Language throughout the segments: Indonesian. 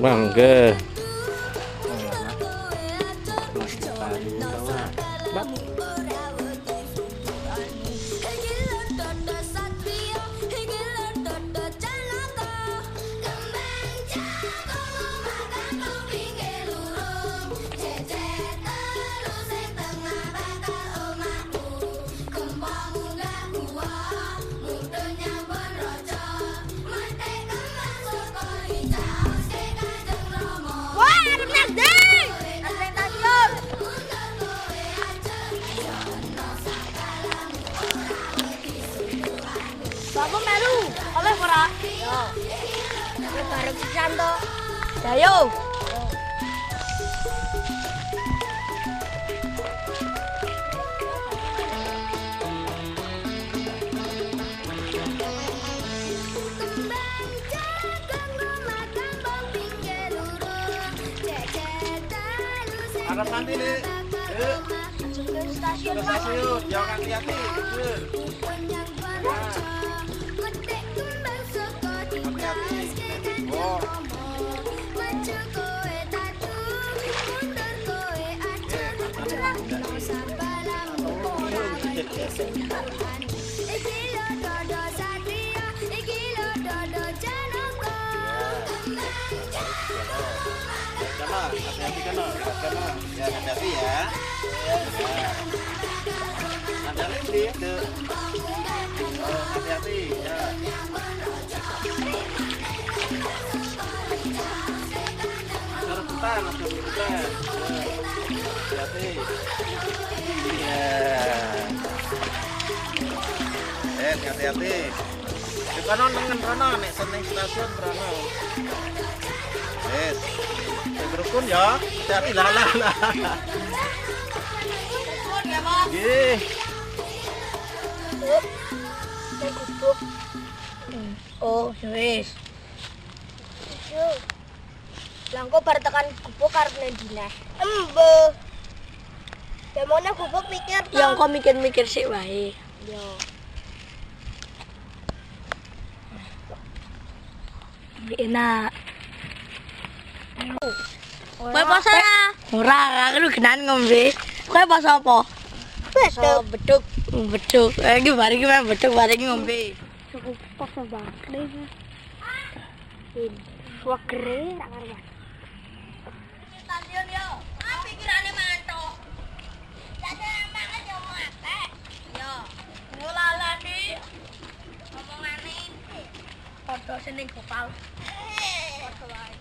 Mangga. Bapak melu, oleh ora? Yo. Nek bareng sisan to. Dayo. Arep nanti nih. Ke stasiun. Ke stasiun, jangan hati-hati. Hati-hati kan, ya hati-hati ya. Ada lagi tuh. Hati-hati ya. Rebutan, rebutan. Hati-hati. Iya. Hati-hati. Di kanan dengan kanan nih, seneng stasiun berana. Yes. Berukun ya, hati-hati lah. Gih. Oh, wis. Langko bar tekan gubuk arep nendine. Embo. Demone gubuk mikir to. Yang kok mikir-mikir sik wae. Yo. Enak. Kowe poso ya? Ora, aku genan ngombe. Kowe poso apa? Beduk. Beduk. Iki bareng iki beduk bareng ngombe. Cukup poso banget. Wagere ra karuan. Stasiun yo. Pikirane mantuk. Stasiun mangan yo mate. Yo. Ngulala di omongane. Padha seneng gopal. Padha wae.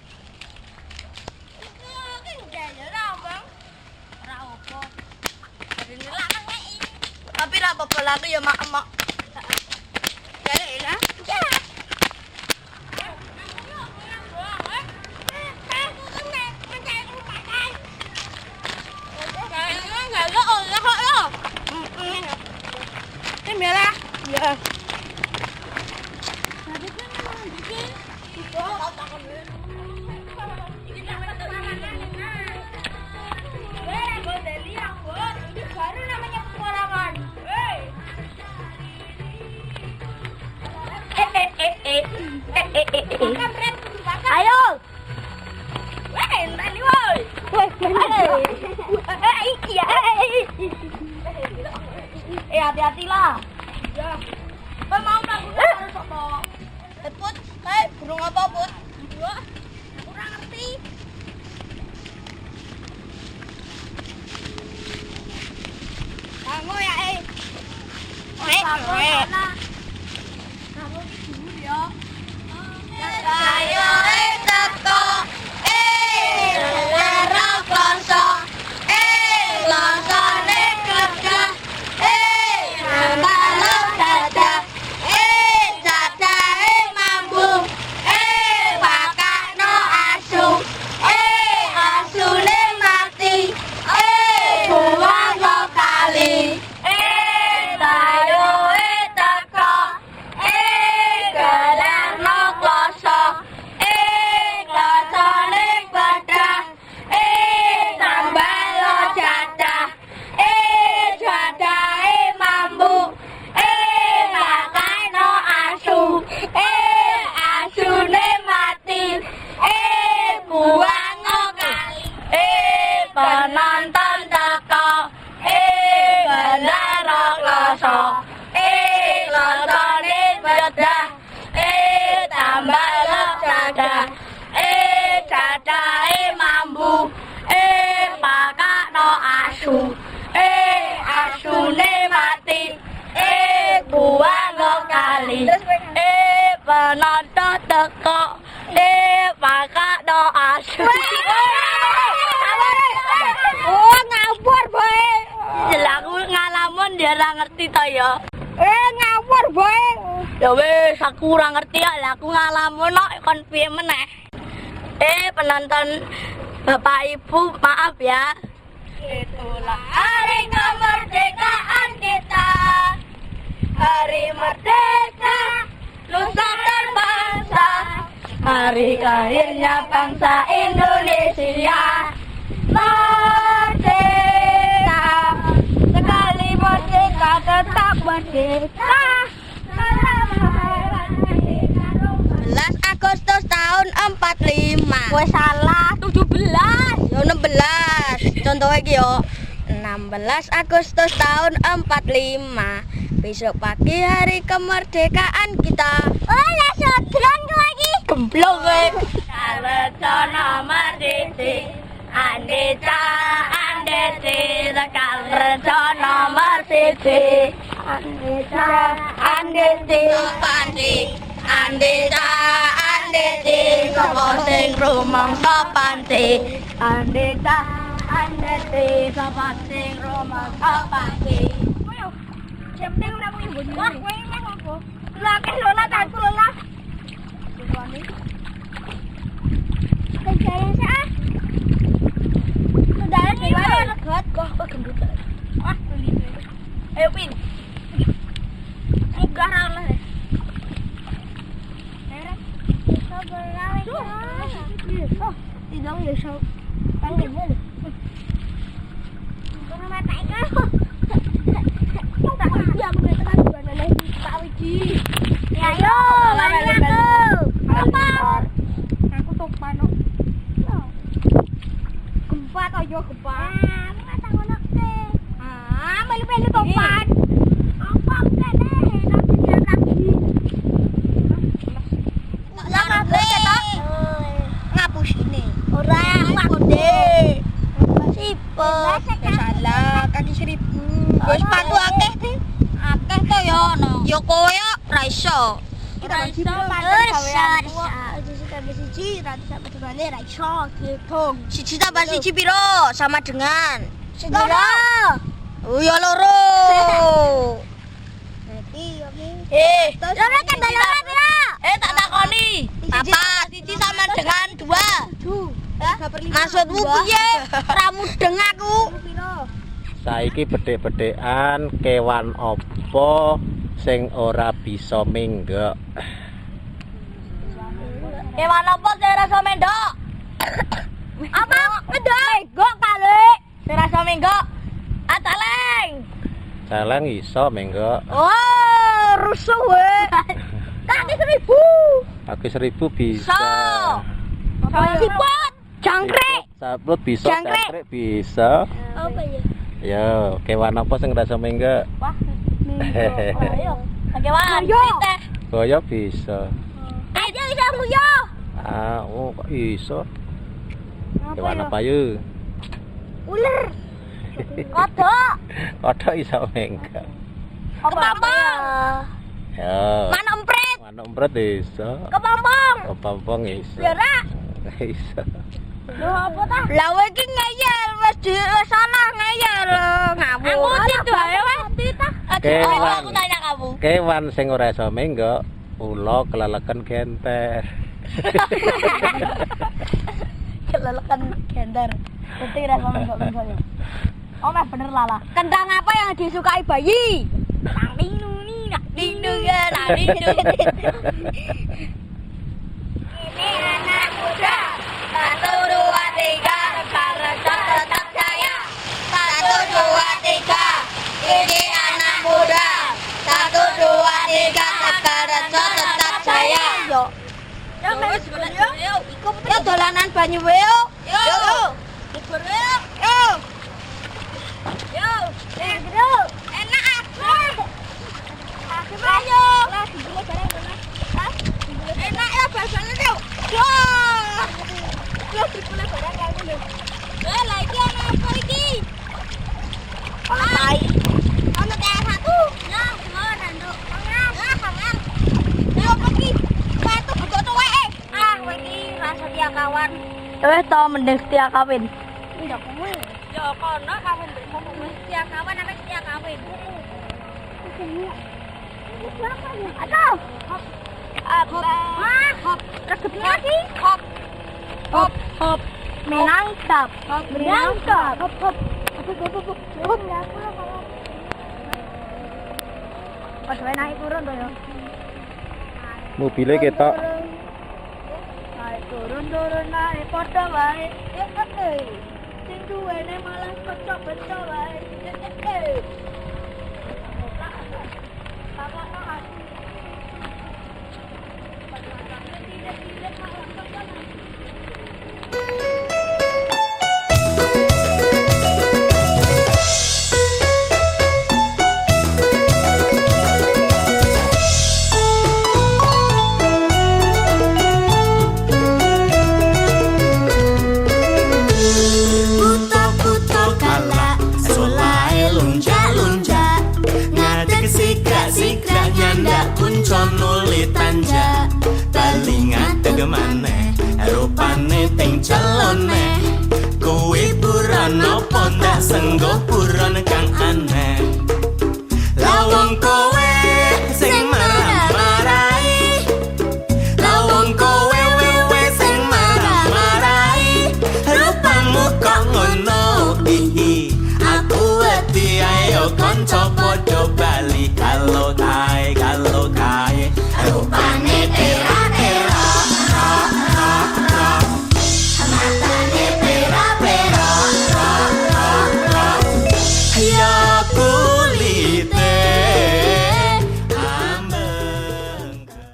Tapi ra apa-apa lagi ya mak-mak. Ya. Ya. Ayo. Tadi woi. Hati-hatilah. Ya. Kowe mau mlakukan harus apa? Put, burung apa, Put? Kurang ngerti. Kamu ya, kamu dulu ya. Ayo teko lara kloso klosone kedah balok dadah dadahe mambu pakakno asu asune mati buang lo kali tayo teko gelarno kloso klosone badah tambah lo jadah jadahe mambu pakakno asu asune mati buang lo kali penonton teko gelar kloso klosone badah tambah lo jadah jadahe mambu pakakno asu asune mati buang lo kali penonton teko pakakno asu. Oh ngawur boy. Jelaku ngalamun dia ora ngerti to ya. Ngawur boy. Ya wis aku ora ngerti ya, lah aku ngalamun kok kon piye meneh. Penonton Bapak Ibu, maaf ya. Itulah hari kemerdekaan kita. Hari merdeka, nusa berbangsa. Hari lahirnya bangsa Indonesia. Merdeka, sekali merdeka tetap merdeka. 11 Agustus tahun 45. Gue salah, 17. Yo 16. Contoh iki yo. 16 Agustus tahun 45. Besok pagi hari kemerdekaan kita. Oh, lah sodron lagi. Gemblok kowe. Kalecana merdeka. Andeta andete kalecana merdeka. Andeta andete pandi. Andeta andete sapa sing rumangsa panti. Andeta andete sapa sing rumangsa panti. Siap nang namu ibu. Wah, kowe nang opo? Lah kan lona tantu lona. Buane. Kayak saya. Saudara di mana legat kok gendut. Wah, beli. Ayo pin. Enggak lah. Tidak ya so. Panggil boleh. Kau mata kau. Tak diam kita kan bukan lagi. Tahu ji. Ya yo, mana aku? Apa? Yo koyo ra iso. Ra iso mangan gawean siji ra bisa pedulane ra iso dihitung. 1 tambah 1 piro? Sama dengan Loro. Oh ya loro. Loro tambah loro piro? Tak takoni. Apa 1 sama dengan 2? Maksudmu piye? Ra mudeng aku. Saiki bedhek-bedhekan kewan apa sing ora bisa menggok? Kewan apa sing rasa mendok? Apa? Menggok kali. Sing rasa menggok. Ataleng. Celeng iso menggok. Oh, rusuh we. Kaki 1000. Kaki 1000 bisa. Siput, jangkrik. Sabrut bisa, Jangkrik. jangkrik bisa. Apa ya? Ya, kewan apa sing rasa menggok? Wah, Ayo. Kewan teh. Boyo bisa. Ayo bisa nguyo. Ah, oh kok iso? Kewan apa yuk? Ular. Kodok. Kodok iso menggok. Kepompong. Ya. Manuk emprit. Manuk emprit iso. Kepompong. Kepompong iso. Ya ra. Iso. Lho apa ta? Lah kowe iki ngeyel wis salah ngeyel. Ngawur. Aku tidur ae wis titah. Kewan. Aku tanya kamu. Kewan sing ora iso menggok, ula keleleken genter. Kelelekan gender. Berarti ra menggok-menggok ya. Oh, mah bener lala. Kentang apa yang disukai bayi? Nang nuni, nak dindung ya, nak dindung. Ini anak muda. 1, 2, 3, rekan-rekan tetap jaya. 1, 2, 3. Ini anak muda. 1, 2, 3, rekan-rekan tetap jaya. Yo. Yo, wis yo. Yo dolanan banyu wae yo. Yo. Libur yo. Yo. Yo. Yo. Enak aku. Ayo. Lah dibule bareng mana? Hah? Enak ya basane yo. Yo. Yo dibule bareng kae lho. Eh, lah iki ana apa iki? Ana tai. Ana teh satu. Ya, semua nanduk. Mangan. Ya, mangan. Yo pergi. Batu betul wae. Ah, kowe iki rasa setia kawan. To mending setia kawin. Ndak kowe. Ya kono kawin mbek kowe setia kawan apa setia kawin. Aduh. Hop. Hop. Rekep lagi. Hop. Hop. Hop. Menangkap. Menangkap. Hop. Hop. Hop. Pas wae naik turun to ya. Mobilnya ketok. Naik turun naik padha wae. Sing duwene malah kocok-kocok wae. Gemane rupane ting celone kuwi buron apa ndak senggo buron kang aneh lawang